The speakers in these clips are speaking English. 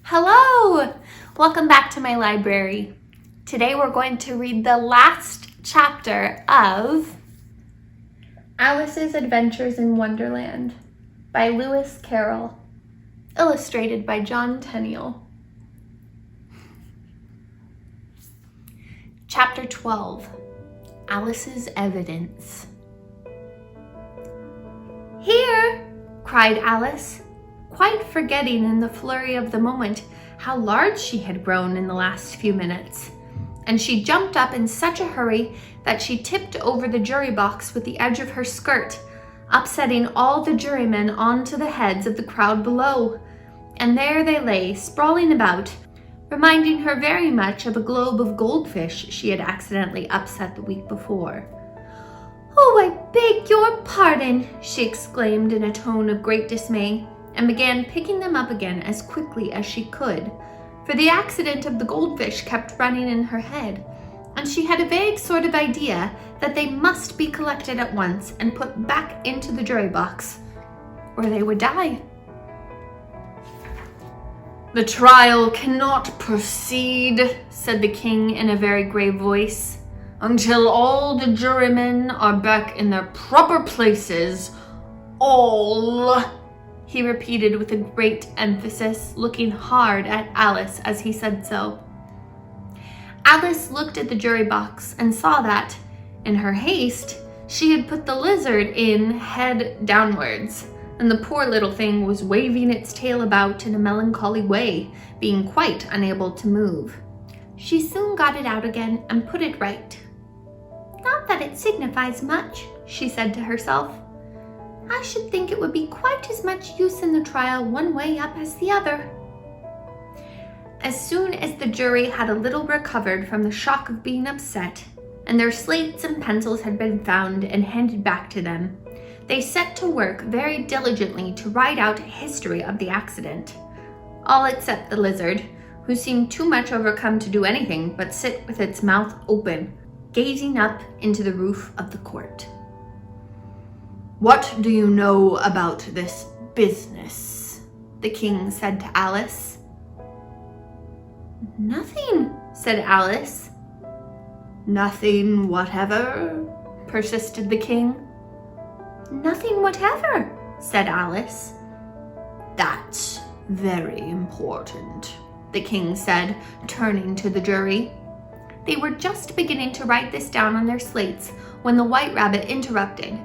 Hello! Welcome back to my library. Today we're going to read the last chapter of Alice's Adventures in Wonderland by Lewis Carroll, illustrated by John Tenniel. Chapter 12, Alice's Evidence. "Here!" cried Alice, quite forgetting in the flurry of the moment how large she had grown in the last few minutes. And she jumped up in such a hurry that she tipped over the jury box with the edge of her skirt, upsetting all the jurymen onto the heads of the crowd below. And there they lay, sprawling about, reminding her very much of a globe of goldfish she had accidentally upset the week before. "Oh, I beg your pardon," she exclaimed in a tone of great dismay, and began picking them up again as quickly as she could, for the accident of the goldfish kept running in her head, and she had a vague sort of idea that they must be collected at once and put back into the jury box, or they would die. "The trial cannot proceed," said the king in a very grave voice, "until all the jurymen are back in their proper places. All," he repeated with a great emphasis, looking hard at Alice as he said so. Alice looked at the jury box and saw that, in her haste, she had put the lizard in head downwards, and the poor little thing was waving its tail about in a melancholy way, being quite unable to move. She soon got it out again and put it right. "Not that it signifies much," she said to herself. "I should think it would be quite as much use in the trial one way up as the other." As soon as the jury had a little recovered from the shock of being upset, and their slates and pencils had been found and handed back to them, they set to work very diligently to write out a history of the accident, all except the lizard, who seemed too much overcome to do anything but sit with its mouth open, gazing up into the roof of the court. "What do you know about this business?" the king said to Alice. "Nothing," said Alice. "Nothing whatever?" persisted the king. "Nothing whatever," said Alice. "That's very important," the king said, turning to the jury. They were just beginning to write this down on their slates when the White Rabbit interrupted.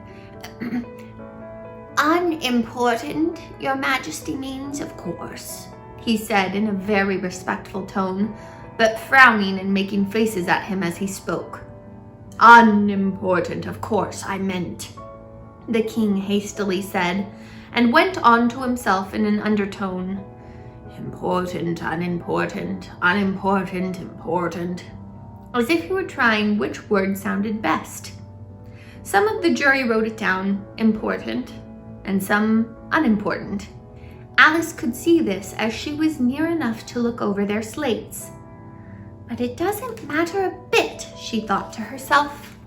"Unimportant, your majesty means, of course," he said in a very respectful tone, but frowning and making faces at him as he spoke. "Unimportant, of course, I meant," the king hastily said, and went on to himself in an undertone. "Important, unimportant, unimportant, important," as if he were trying which word sounded best. Some of the jury wrote it down, important, and some unimportant. Alice could see this as she was near enough to look over their slates. "But it doesn't matter a bit," she thought to herself.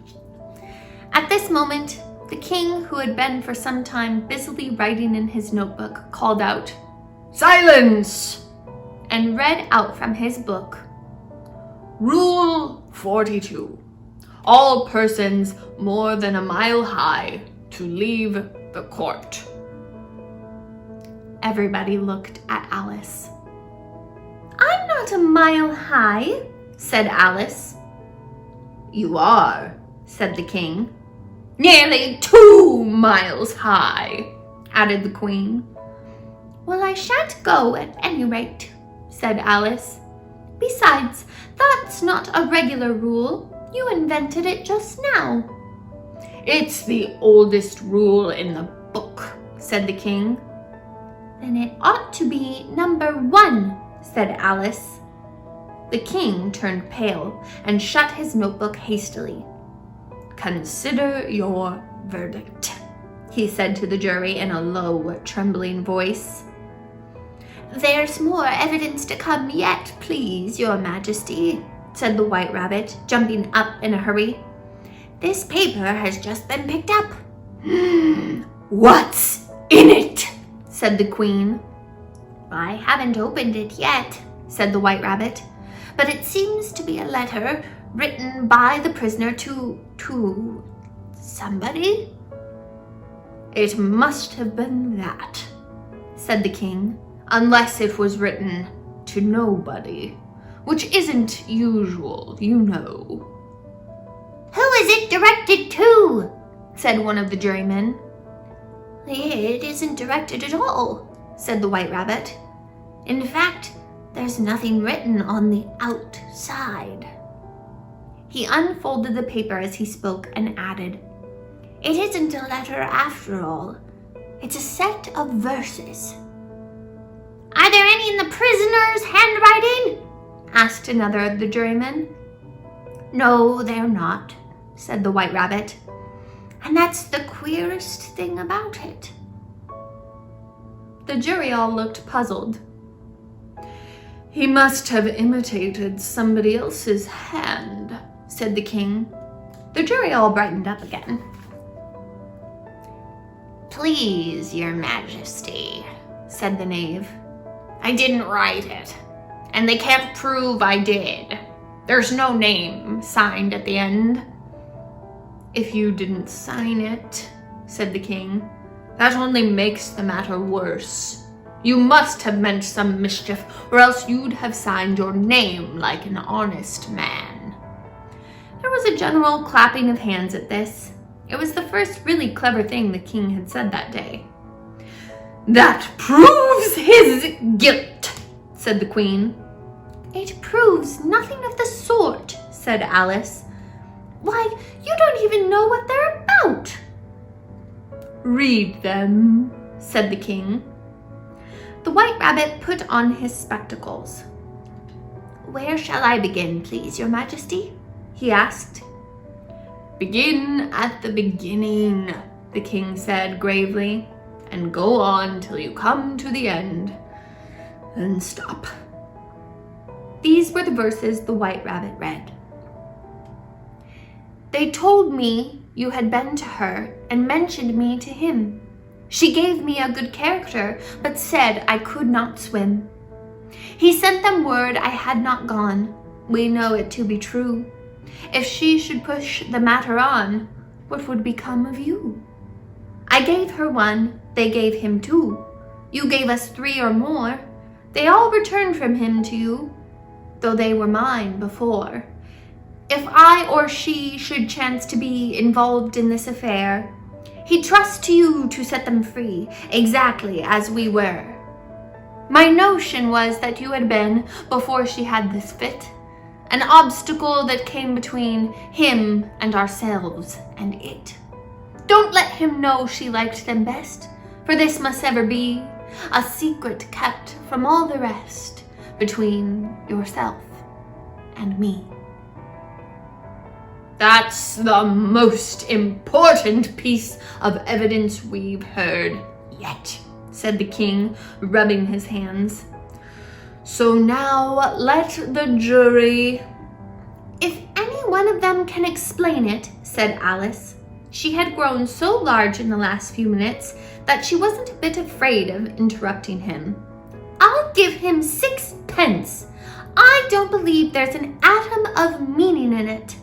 At this moment, the king, who had been for some time busily writing in his notebook, called out, "Silence!" and read out from his book, "Rule 42. All persons more than a mile high to leave the court." Everybody looked at Alice. "I'm not a mile high," said Alice. "You are," said the king. "Nearly 2 miles high," added the queen. "Well, I shan't go at any rate," said Alice. "Besides, that's not a regular rule. You invented it just now." "It's the oldest rule in the book," said the king. "Then it ought to be number 1, said Alice. The king turned pale and shut his notebook hastily. "Consider your verdict," he said to the jury in a low, trembling voice. "There's more evidence to come yet, please, your majesty," said the White Rabbit, jumping up in a hurry. "This paper has just been picked up." "What's in it?" said the queen. I haven't opened it yet, said the White Rabbit, but it seems to be a letter written by the prisoner to somebody. It must have been that, said the king, unless it was written to nobody, which isn't usual, you know. Who is it directed to? Said one of the jurymen. It isn't directed at all, said the White Rabbit. In fact, there's nothing written on the outside. He unfolded the paper as he spoke and added, It isn't a letter after all. It's a set of verses. Are there any in the prisoner's handwriting? Asked another of the jurymen. No, they're not, said the White Rabbit. And that's the queerest thing about it. The jury all looked puzzled. He must have imitated somebody else's hand, said the king. The jury all brightened up again. Please, your majesty, said the knave. I didn't write it, and they can't prove I did. There's no name signed at the end. If you didn't sign it, said the king, that only makes the matter worse. You must have meant some mischief, or else you'd have signed your name like an honest man. There was a general clapping of hands at this. It was the first really clever thing the king had said that day. That proves his guilt, said the queen. It proves nothing of the sort, said Alice. Why, you don't even know what they're about. Read them, said the king. The White Rabbit put on his spectacles. Where shall I begin, please, your majesty? He asked. Begin at the beginning, the king said gravely, and go on till you come to the end, and stop. These were the verses the White Rabbit read. They told me you had been to her and mentioned me to him. She gave me a good character, but said I could not swim. He sent them word I had not gone. We know it to be true. If she should push the matter on, what would become of you? I gave her one, they gave him two. You gave us three or more. They all returned from him to you, though they were mine before. If I or she should chance to be involved in this affair, he trusts to you to set them free, exactly as we were. My notion was that you had been, before she had this fit, an obstacle that came between him and ourselves and it. Don't let him know she liked them best, for this must ever be a secret kept from all the rest between yourself and me. That's the most important piece of evidence we've heard yet, said the king, rubbing his hands. So now let the jury... If any one of them can explain it, said Alice. She had grown so large in the last few minutes that she wasn't a bit afraid of interrupting him. I'll give him 6 pence. I don't believe there's an atom of meaning in it.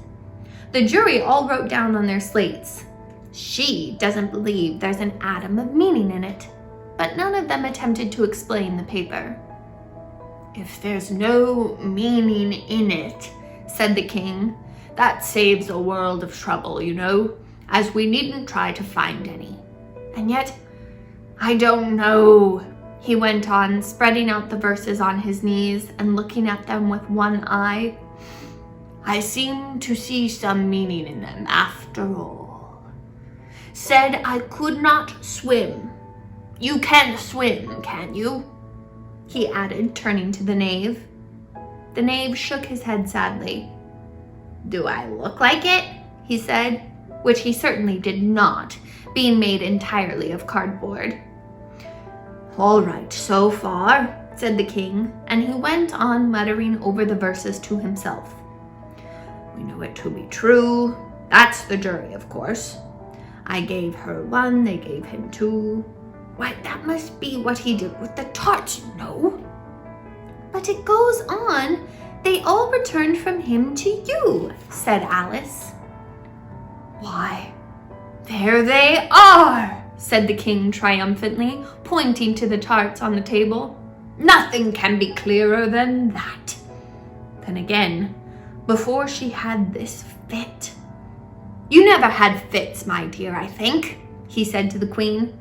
The jury all wrote down on their slates. She doesn't believe there's an atom of meaning in it. But none of them attempted to explain the paper. If there's no meaning in it, said the king, that saves a world of trouble, you know, as we needn't try to find any. And yet, I don't know, he went on, spreading out the verses on his knees and looking at them with one eye. I seem to see some meaning in them after all. Said I could not swim. You can swim, can you? He added, turning to the knave. The knave shook his head sadly. Do I look like it? He said, which he certainly did not, being made entirely of cardboard. All right, so far, said the king, and he went on muttering over the verses to himself. We know it to be true. That's the jury, of course. I gave her 1, they gave him 2. Why, that must be what he did with the tarts, no? But it goes on. They all returned from him to you, said Alice. Why, there they are, said the king triumphantly, pointing to the tarts on the table. Nothing can be clearer than that. Then again, before she had this fit. You never had fits, my dear, I think, he said to the queen.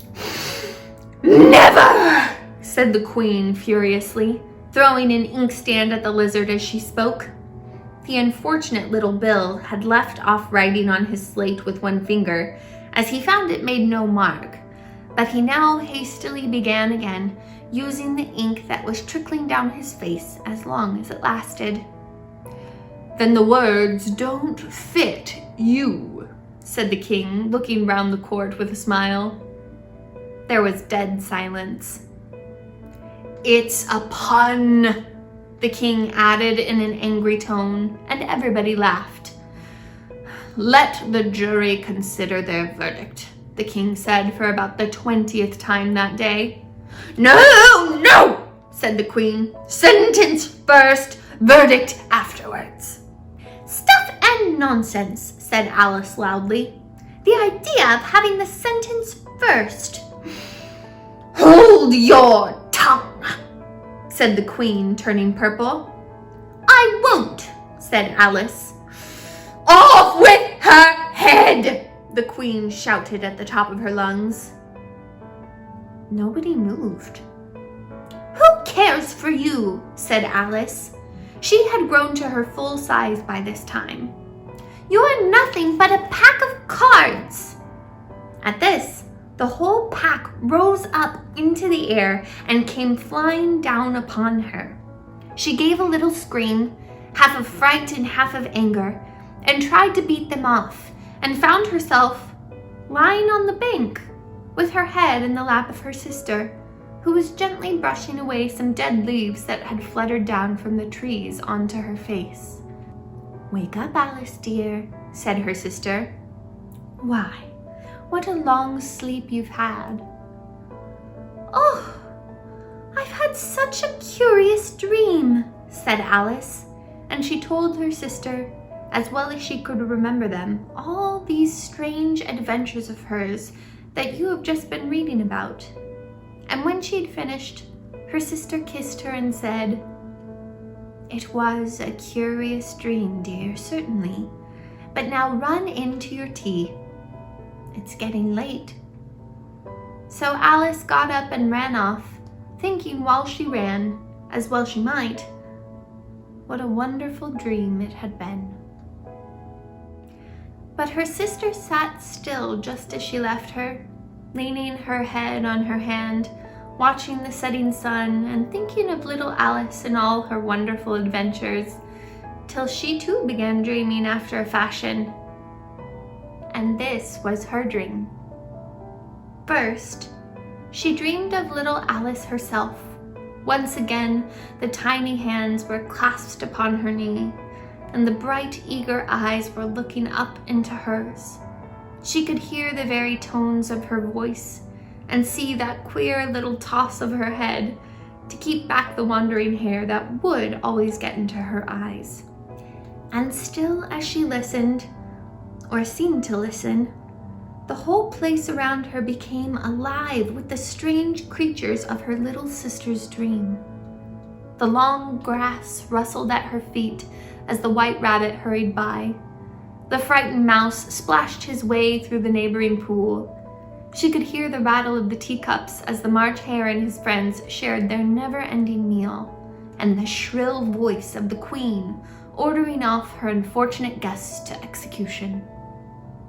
Never, said the queen furiously, throwing an inkstand at the lizard as she spoke. The unfortunate little Bill had left off writing on his slate with one finger, as he found it made no mark, but he now hastily began again, using the ink that was trickling down his face as long as it lasted. Then the words don't fit you, said the king, looking round the court with a smile. There was dead silence. It's a pun, the king added in an angry tone, and everybody laughed. Let the jury consider their verdict, the king said for about the 20th time that day. No, no, said the queen. Sentence first, verdict afterwards. Stuff and nonsense, said Alice loudly. The idea of having the sentence first. Hold your tongue, said the queen, turning purple. I won't, said Alice. Off with her head, the queen shouted at the top of her lungs. Nobody moved. Who cares for you, said Alice. She had grown to her full size by this time. You're nothing but a pack of cards. At this, the whole pack rose up into the air and came flying down upon her. She gave a little scream, half of fright and half of anger, and tried to beat them off, and found herself lying on the bank with her head in the lap of her sister, who was gently brushing away some dead leaves that had fluttered down from the trees onto her face. Wake up, Alice, dear, said her sister. Why, what a long sleep you've had. Oh, I've had such a curious dream, said Alice, and she told her sister, as well as she could remember them, all these strange adventures of hers that you have just been reading about. And when she'd finished, her sister kissed her and said, It was a curious dream, dear, certainly, but now run into your tea. It's getting late. So Alice got up and ran off, thinking while she ran, as well she might, what a wonderful dream it had been. But her sister sat still just as she left her, leaning her head on her hand, watching the setting sun and thinking of little Alice and all her wonderful adventures, till she too began dreaming after a fashion. And this was her dream. First, she dreamed of little Alice herself. Once again, the tiny hands were clasped upon her knee, and the bright, eager eyes were looking up into hers. She could hear the very tones of her voice and see that queer little toss of her head to keep back the wandering hair that would always get into her eyes. And still as she listened, or seemed to listen, the whole place around her became alive with the strange creatures of her little sister's dream. The long grass rustled at her feet as the white rabbit hurried by. The frightened mouse splashed his way through the neighboring pool. She could hear the rattle of the teacups as the March Hare and his friends shared their never-ending meal, and the shrill voice of the queen ordering off her unfortunate guests to execution.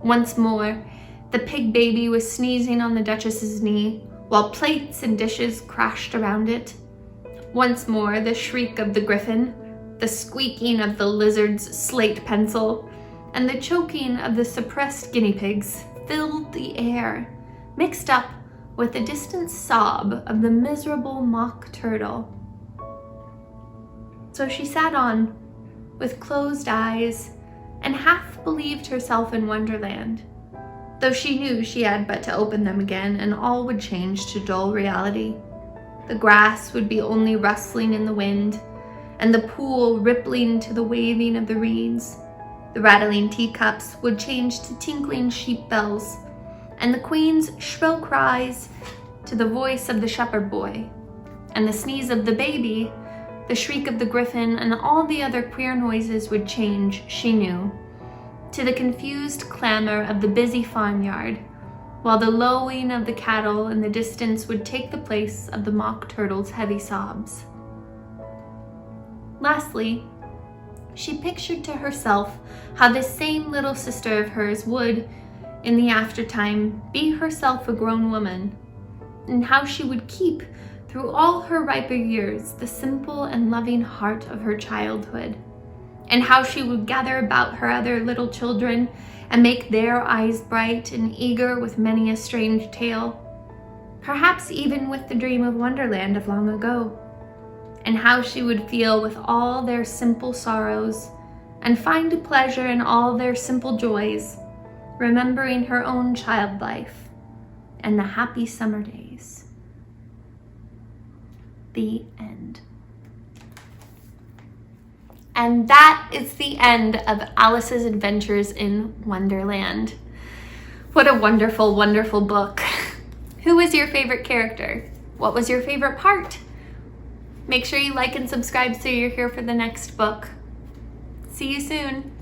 Once more, the pig baby was sneezing on the Duchess's knee, while plates and dishes crashed around it. Once more, the shriek of the griffin, the squeaking of the lizard's slate pencil, and the choking of the suppressed guinea pigs filled the air, mixed up with the distant sob of the miserable mock turtle. So she sat on, with closed eyes, and half believed herself in Wonderland, though she knew she had but to open them again and all would change to dull reality. The grass would be only rustling in the wind, and the pool rippling to the waving of the reeds. The rattling teacups would change to tinkling sheep bells, and the queen's shrill cries to the voice of the shepherd boy, and the sneeze of the baby, the shriek of the griffin, and all the other queer noises would change, she knew, to the confused clamor of the busy farmyard, while the lowing of the cattle in the distance would take the place of the mock turtle's heavy sobs. Lastly, she pictured to herself how this same little sister of hers would, in the aftertime, be herself a grown woman, and how she would keep, through all her riper years, the simple and loving heart of her childhood, and how she would gather about her other little children and make their eyes bright and eager with many a strange tale, perhaps even with the dream of Wonderland of long ago, and how she would feel with all their simple sorrows and find pleasure in all their simple joys, remembering her own child life and the happy summer days. The end. And that is the end of Alice's Adventures in Wonderland. What a wonderful, wonderful book. Who was your favorite character? What was your favorite part? Make sure you like and subscribe so you're here for the next book. See you soon.